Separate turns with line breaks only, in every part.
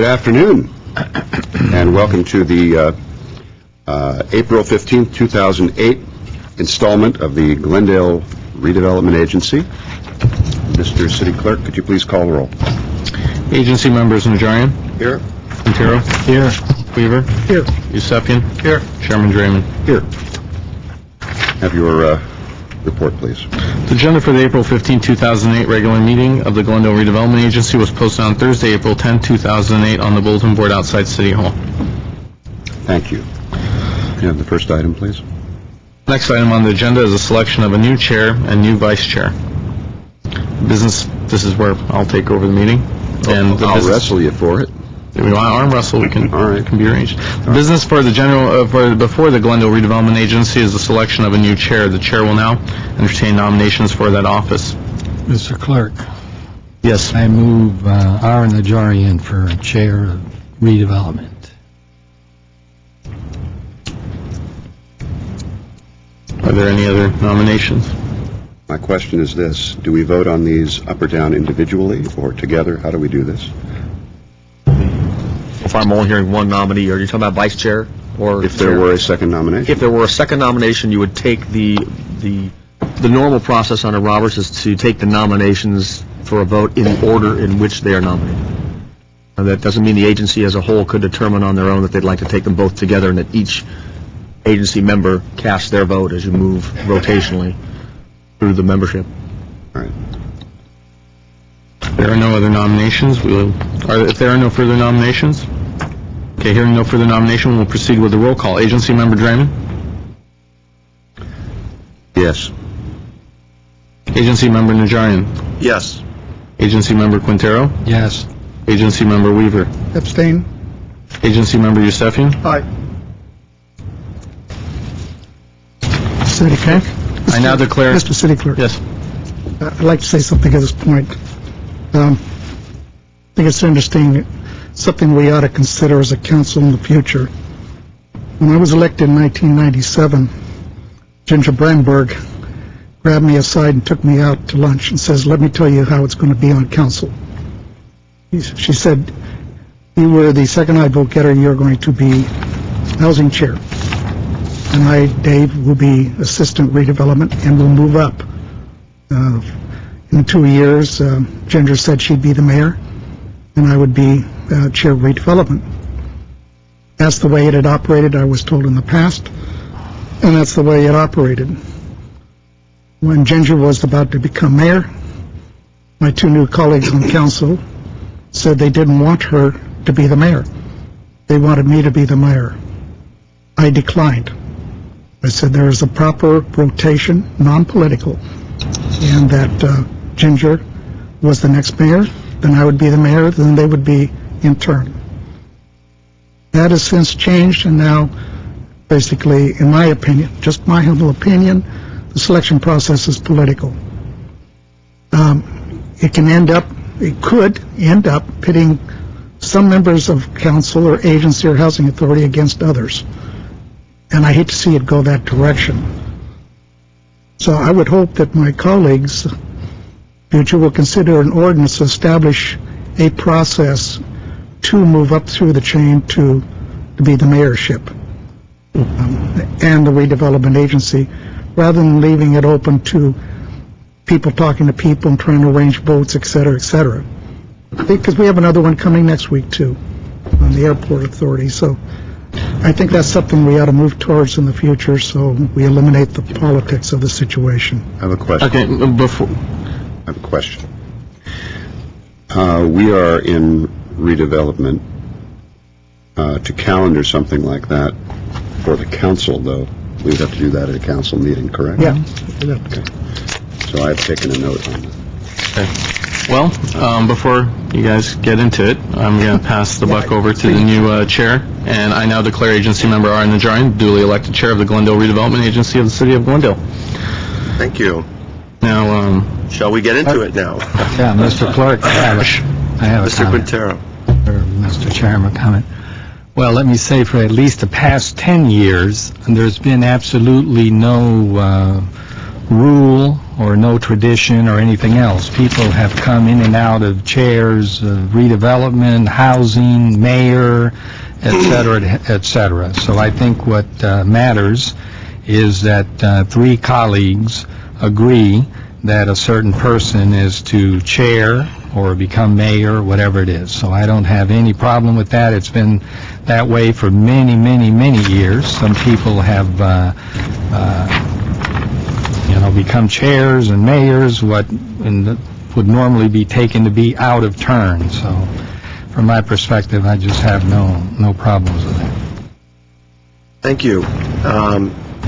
Good afternoon, and welcome to the April 15th, 2008 installment of the Glendale Redevelopment Agency. Mr. City Clerk, could you please call the roll?
Agency members: Najarian.
Here.
Quintero.
Here.
Weaver.
Here.
Yusefian.
Here.
Chairman Draymond.
Here. Have your report, please.
The agenda for the April 15, 2008 regular meeting of the Glendale Redevelopment Agency was posted on Thursday, April 10, 2008 on the bulletin board outside City Hall. Thank you.
You have the first item, please.
Next item on the agenda is a selection of a new chair and new vice chair. This is where I'll take over the meeting. And
I'll wrestle you for it.
If we want to arm wrestle, we can.
All right.
It can be arranged. Business for the before the Glendale Redevelopment Agency is the selection of a new chair. The chair will now entertain nominations for that office.
Mr. Clerk.
Yes.
I move R. Najarian for Chair of Redevelopment.
Are there any other nominations?
My question is this: do we vote on these up or down individually or together? How do we do this?
If I'm only hearing one nominee, are you talking about vice chair or
if there were a second nomination?
If there were a second nomination, you would take the normal process under Roberts is to take the nominations for a vote in the order in which they are nominated. Now, that doesn't mean the agency as a whole could determine on their own that they'd like to take them both together and that each agency member casts their vote as you move rotationally through the membership.
All right.
There are no other nominations. If there are no further nominations, okay, hearing no further nomination, we'll proceed with the roll call. Agency member Draymond?
Yes.
Agency member Najarian?
Yes.
Agency member Quintero?
Yes.
Agency member Weaver?
Abstain.
Agency member Yusefian?
Aye. City Clerk?
I now declare...
Mr. City Clerk.
Yes.
I'd like to say something at this point. I think it's interesting, something we ought to consider as a council in the future. When I was elected in 1997, Ginger Brandenburg grabbed me aside and took me out to lunch and says, "Let me tell you how it's going to be on council." She said, "You were the second I vote getter, you're going to be housing chair. And I, Dave, will be assistant redevelopment and we'll move up." In 2 years, Ginger said she'd be the mayor and I would be chair of redevelopment. That's the way it had operated, I was told in the past, and that's the way it operated. When Ginger was about to become mayor, my two new colleagues on council said they didn't want her to be the mayor. They wanted me to be the mayor. I declined. I said there is a proper rotation, non-political, and that Ginger was the next mayor, then I would be the mayor, then they would be in turn. That has since changed, and now, basically, in my opinion, just my humble opinion, the selection process is political. It could end up pitting some members of council or agency or housing authority against others. And I hate to see it go that direction. So I would hope that my colleagues, future, will consider an ordinance to establish a process to move up through the chain to be the mayorship and the redevelopment agency, rather than leaving it open to people talking to people and trying to arrange votes, et cetera, et cetera. Because we have another one coming next week, too, on the airport authority. So I think that's something we ought to move towards in the future so we eliminate the politics of the situation.
I have a question.
Okay,
I have a question. We are in redevelopment. To calendar something like that for the council, though, we would have to do that at a council meeting, correct?
Yeah.
Okay. So I've taken a note on that.
Okay. Well, before you guys get into it, I'm going to pass the buck over to the new chair, and I now declare Agency Member R. Najarian duly elected Chair of the Glendale Redevelopment Agency of the City of Glendale.
Thank you.
Now,
shall we get into it now?
Yeah, Mr. Clerk, I have a
Mr.
comment.
Quintero.
Or Mr. Chairman, comment. Well, let me say for at least the past 10 years, there's been absolutely no rule or no tradition or anything else. People have come in and out of chairs, redevelopment, housing, mayor, et cetera, et cetera. So I think what matters is that 3 colleagues agree that a certain person is to chair or become mayor, whatever it is. So I don't have any problem with that. It's been that way for many, many, many years. Some people have, become chairs and mayors, would normally be taken to be out of turn. So from my perspective, I just have no problems with that.
Thank you.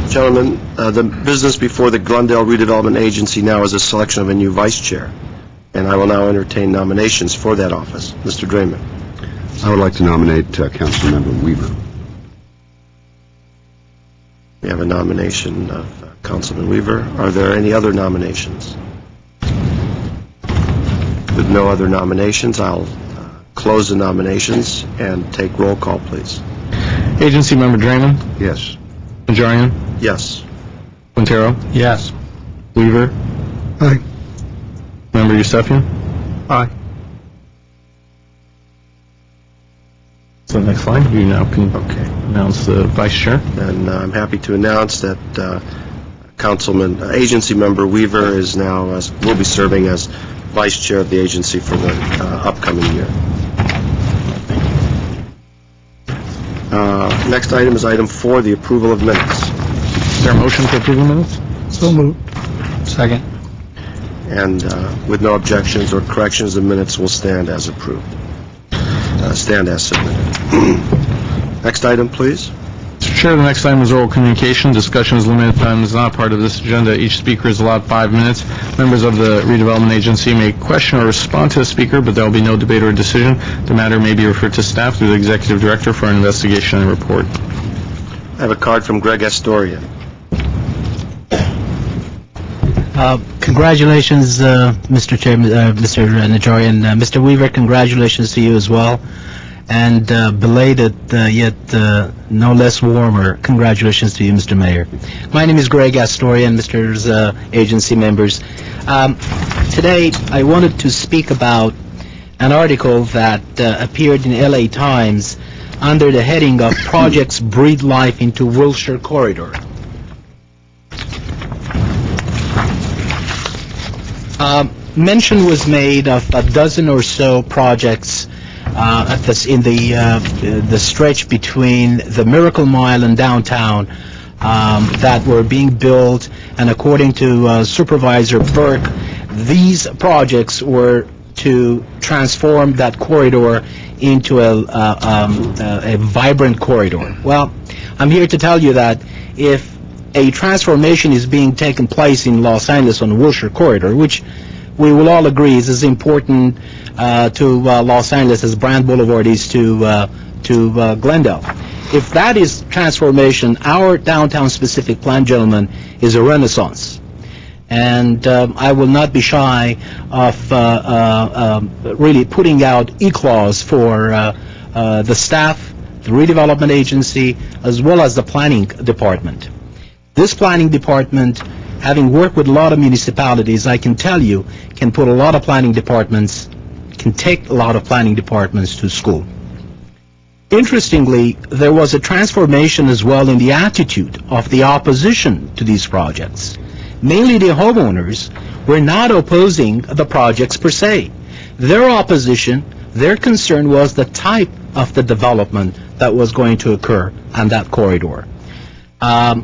Gentlemen, the business before the Glendale Redevelopment Agency now is a selection of a new vice chair, and I will now entertain nominations for that office. Mr. Draymond.
I would like to nominate Councilmember Weaver.
We have a nomination of Councilman Weaver. Are there any other nominations? With no other nominations, I'll close the nominations and take roll call, please.
Agency Member Draymond,
Yes.
Najarian,
Yes.
Quintero,
Yes.
Weaver,
Aye.
Member Yusefian.
Aye.
So next slide, you now can announce the vice chair.
And I'm happy to announce that Agency Member Weaver is now will be serving as Vice Chair of the agency for the upcoming year. Next item is item 4, the approval of minutes.
Is there a motion to approve the minutes?
So moved.
Second.
And with no objections or corrections, the minutes will stand as approved. Stand as submitted. Next item, please.
Mr. Chair, the next item is oral communication. Discussion is limited. Time is not part of this agenda. Each speaker is allowed 5 minutes. Members of the redevelopment agency may question or respond to the speaker, but there will be no debate or decision. The matter may be referred to staff through the executive director for an investigation and report.
I have a card from Greg Astorian.
Congratulations, Mr. Chair, Mr. Najarian. Mr. Weaver, congratulations to you as well. And belated, yet no less warmer, congratulations to you, Mr. Mayor. My name is Greg Astorian, Mr. Agency members. Today, I wanted to speak about an article that appeared in LA Times under the heading of Projects Breathe Life into Wilshire Corridor. Mention was made of a dozen or so projects in the stretch between the Miracle Mile and downtown that were being built, and according to Supervisor Burke, these projects were to transform that corridor into a vibrant corridor. Well, I'm here to tell you that if a transformation is being taken place in Los Angeles on the Wilshire Corridor, which we will all agree is as important to Los Angeles as Brand Boulevard is to Glendale. If that is transformation, our downtown-specific plan, gentlemen, is a renaissance. And I will not be shy of really putting out e-clause for the staff, the redevelopment agency, as well as the planning department. This planning department, having worked with a lot of municipalities, I can tell you, can put a lot of planning departments, can take a lot of planning departments to school. Interestingly, there was a transformation as well in the attitude of the opposition to these projects. Mainly the homeowners were not opposing the projects per se. Their opposition, their concern was the type of the development that was going to occur on that corridor. A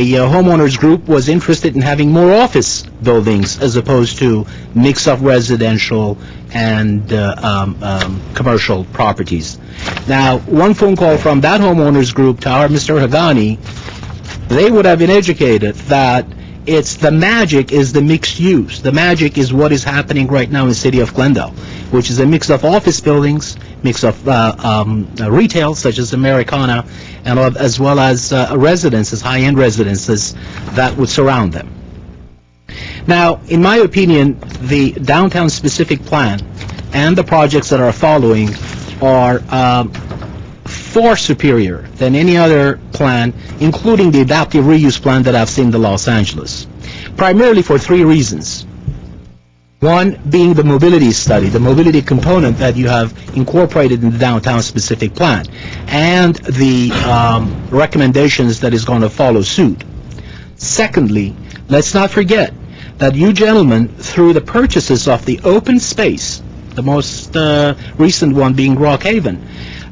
homeowners group was interested in having more office buildings as opposed to mix of residential and commercial properties. Now, one phone call from that homeowners group to our Mr. Hagani, they would have been educated that it's the magic is the mixed use. The magic is what is happening right now in the city of Glendale, which is a mix of office buildings, mix of retail such as Americana, and as well as residences, high-end residences that would surround them. Now, in my opinion, the downtown-specific plan and the projects that are following are far superior than any other plan, including the adaptive reuse plan that I've seen in Los Angeles. primarily for three reasons. One being the mobility study, the mobility component that you have incorporated in the downtown specific plan, and the recommendations that is going to follow suit. Secondly, let's not forget that you gentlemen, through the purchases of the open space, the most recent one being Rockhaven,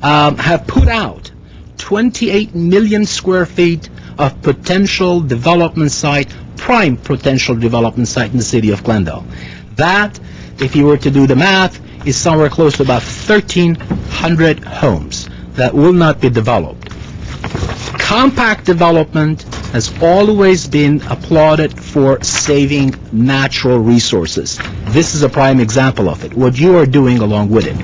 have put out 28 million square feet of potential development site, prime potential development site in the city of Glendale. That, if you were to do the math, is somewhere close to about 1,300 homes that will not be developed. Compact development has always been applauded for saving natural resources. This is a prime example of it, what you are doing along with it.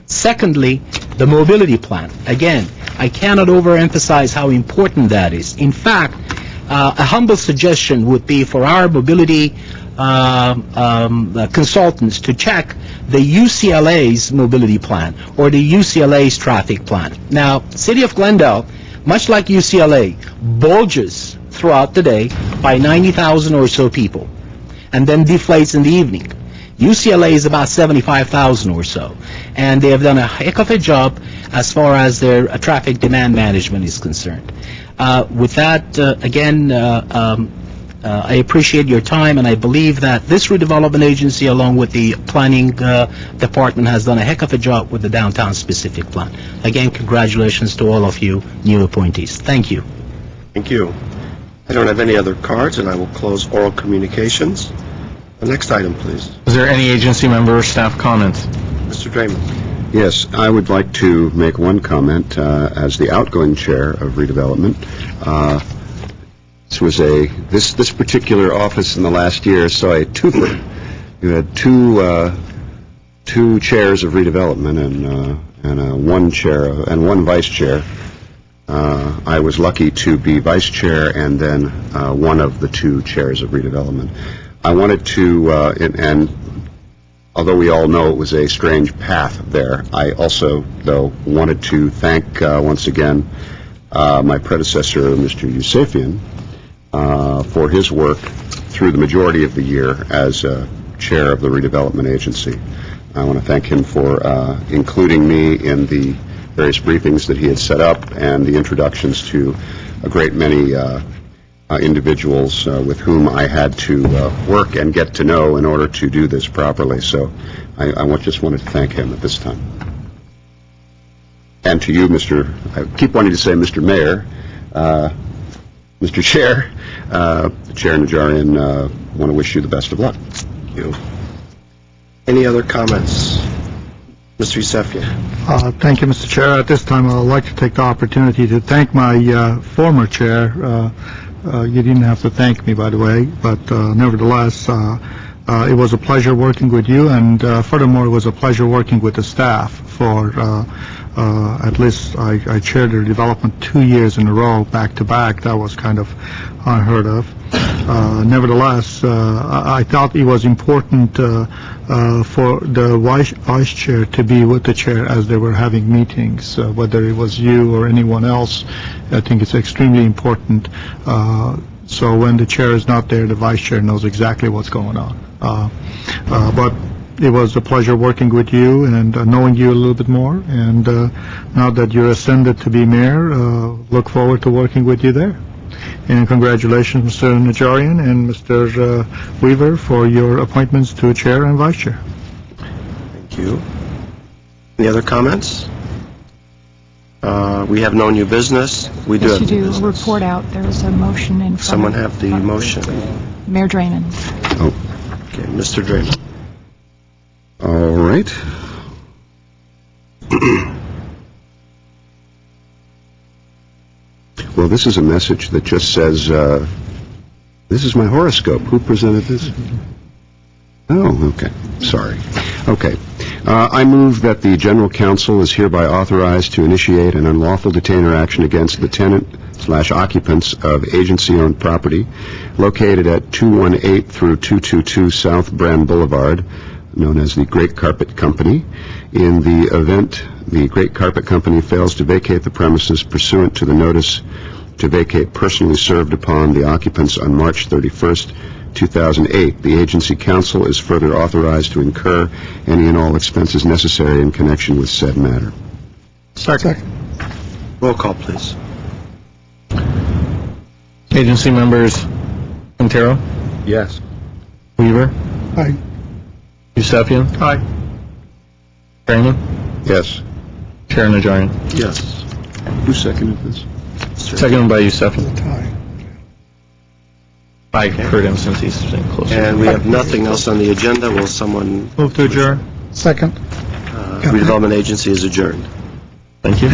Secondly, the mobility plan. Again, I cannot overemphasize how important that is. In fact, a humble suggestion would be for our mobility consultants to check the UCLA's mobility plan or the UCLA's traffic plan. Now, City of Glendale, much like UCLA, bulges throughout the day by 90,000 or so people and then deflates in the evening. UCLA is about 75,000 or so, and they have done a heck of a job as far as their traffic demand management is concerned. With that, again, I appreciate your time, and I believe that this redevelopment agency, along with the planning department, has done a heck of a job with the downtown specific plan. Again, congratulations to all of you new appointees. Thank you.
Thank you. I don't have any other cards, and I will close oral communications. The next item, please.
Is there any agency member or staff comment?
Mr. Draymond.
Yes, I would like to make one comment as the outgoing chair of redevelopment. This particular office in the last year saw a twofer. You had two chairs of redevelopment and one chair and one vice chair. I was lucky to be vice chair and then one of the two chairs of redevelopment. I wanted to, and although we all know it was a strange path there, I also, though, wanted to thank once again my predecessor, Mr. Yusefian, for his work through the majority of the year as chair of the redevelopment agency. I want to thank him for including me in the various briefings that he had set up and the introductions to a great many individuals with whom I had to work and get to know in order to do this properly. So I just wanted to thank him at this time. And to you, I keep wanting to say Mr. Mayor, Mr. Chair, Chair Najarian, want to wish you the best of luck.
Thank you. Any other comments? Mr. Yusefian.
Thank you, Mr. Chair. At this time, I would like to take the opportunity to thank my former chair. You didn't have to thank me, by the way, but nevertheless, it was a pleasure working with you, and furthermore, it was a pleasure working with the staff for at least I chaired the development 2 years in a row, back to back. That was kind of unheard of. Nevertheless, I thought it was important for the vice chair to be with the chair as they were having meetings, whether it was you or anyone else. I think it's extremely important. So when the chair is not there, the vice chair knows exactly what's going on. But it was a pleasure working with you and knowing you a little bit more. And now that you're ascended to be mayor, look forward to working with you there. And congratulations, Mr. Najarian and Mr. Weaver, for your appointments to chair and vice chair.
Thank you. Any other comments? We have no new business. We do
Yes,
have
you
new
do.
business.
Report out. There is a motion in front
Someone
of
have the motion.
Mayor Draymond.
Oh,
Okay, Mr. Draymond.
all right. Well, this is a message that just says, this is my horoscope. Who presented this? Oh, okay. Sorry. Okay. I move that the General Counsel is hereby authorized to initiate an unlawful detainer action against the tenant/occupants of agency-owned property located at 218 through 222 South Brand Boulevard, known as the Great Carpet Company, in the event the Great Carpet Company fails to vacate the premises pursuant to the notice to vacate personally served upon the occupants on March 31st, 2008. The agency council is further authorized to incur any and all expenses necessary in connection with said matter.
Second.
Roll call, please.
Agency members Quintero,
Yes.
Weaver,
Aye.
Yusefian. Aye. Draymond,
Yes.
Chair Najarian.
Yes.
Who seconded this?
Seconded by Yusefian.
Tie.
I heard him since he's sitting closer.
And we have nothing else on the agenda. Will someone,
Move to adjourn.
Second.
redevelopment agency is adjourned.
Thank you.